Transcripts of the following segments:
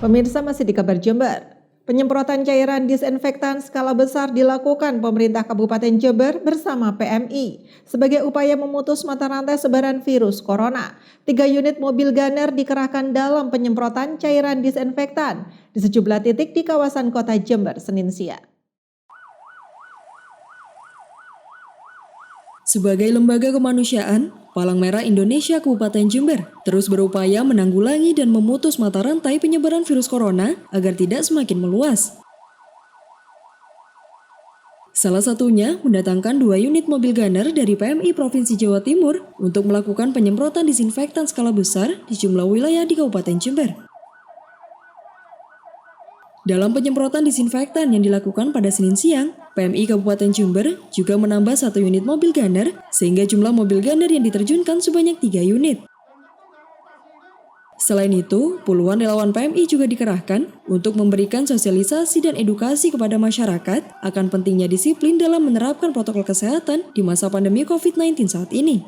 Pemirsa, masih di kabar Jember. Penyemprotan cairan disinfektan skala besar dilakukan pemerintah Kabupaten Jember bersama PMI sebagai upaya memutus mata rantai sebaran virus corona. 3 unit mobil gunner dikerahkan dalam penyemprotan cairan disinfektan di sejumlah titik di kawasan kota Jember Senin siang. Sebagai lembaga kemanusiaan, Palang Merah Indonesia Kabupaten Jember terus berupaya menanggulangi dan memutus mata rantai penyebaran virus corona agar tidak semakin meluas. Salah satunya mendatangkan 2 unit mobil gunner dari PMI Provinsi Jawa Timur untuk melakukan penyemprotan disinfektan skala besar di sejumlah wilayah di Kabupaten Jember. Dalam penyemprotan disinfektan yang dilakukan pada Senin siang, PMI Kabupaten Jember juga menambah 1 unit mobil gunner sehingga jumlah mobil gunner yang diterjunkan sebanyak 3 unit. Selain itu, puluhan relawan PMI juga dikerahkan untuk memberikan sosialisasi dan edukasi kepada masyarakat akan pentingnya disiplin dalam menerapkan protokol kesehatan di masa pandemi COVID-19 saat ini.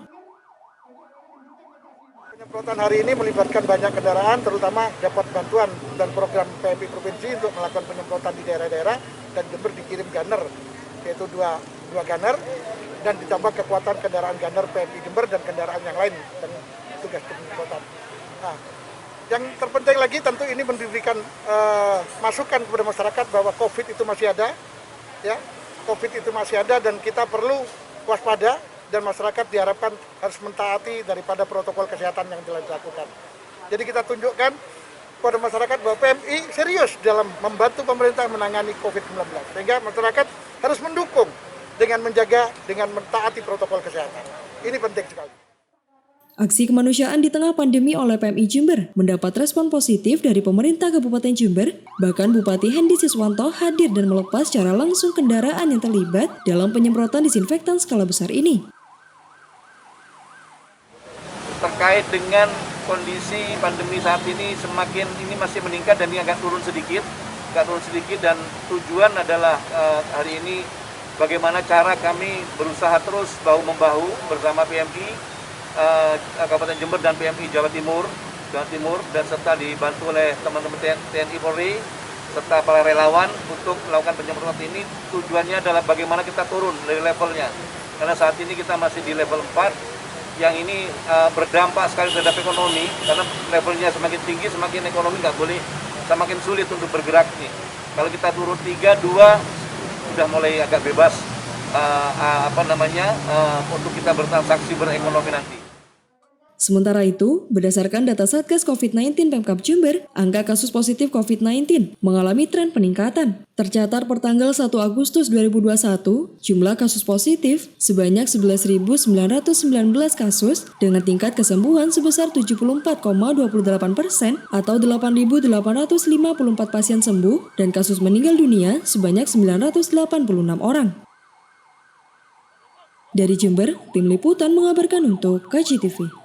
Penyemprotan hari ini melibatkan banyak kendaraan, terutama dapat bantuan dan program PMI Provinsi untuk melakukan penyemprotan di daerah-daerah, dan Jember dikirim gunner, yaitu dua gunner, dan ditambah kekuatan kendaraan gunner PMI Jember dan kendaraan yang lain dan tugas penyemprotan. Nah, yang terpenting lagi tentu ini memberikan masukan kepada masyarakat bahwa COVID itu masih ada, ya, COVID itu masih ada dan kita perlu waspada. Dan masyarakat diharapkan harus mentaati daripada protokol kesehatan yang telah dilakukan. Jadi kita tunjukkan kepada masyarakat bahwa PMI serius dalam membantu pemerintah menangani COVID-19. Sehingga masyarakat harus mendukung dengan menjaga, dengan mentaati protokol kesehatan. Ini penting sekali. Aksi kemanusiaan di tengah pandemi oleh PMI Jember mendapat respon positif dari pemerintah Kabupaten Jember. Bahkan Bupati Hendi Siswanto hadir dan melepas secara langsung kendaraan yang terlibat dalam penyemprotan disinfektan skala besar ini. Terkait dengan kondisi pandemi saat ini masih meningkat dan ini agak turun sedikit dan tujuan adalah hari ini bagaimana cara kami berusaha terus bahu-membahu bersama PMI Kabupaten Jember dan PMI Jawa Timur dan serta dibantu oleh teman-teman TNI Polri serta para relawan untuk melakukan penyemprotan ini. Tujuannya adalah bagaimana kita turun dari levelnya, karena saat ini kita masih di level 4 yang ini berdampak sekali terhadap ekonomi, karena levelnya semakin tinggi semakin ekonomi semakin sulit untuk bergerak nih. Kalau kita turun 3, 2 sudah mulai agak bebas untuk kita bertransaksi berekonomi nanti. Sementara itu, berdasarkan data Satgas COVID-19 Pemkab Jember, angka kasus positif COVID-19 mengalami tren peningkatan. Tercatat per tanggal 1 Agustus 2021, jumlah kasus positif sebanyak 11.919 kasus dengan tingkat kesembuhan sebesar 74,28% atau 8.854 pasien sembuh dan kasus meninggal dunia sebanyak 986 orang. Dari Jember, tim liputan mengabarkan untuk KJTV.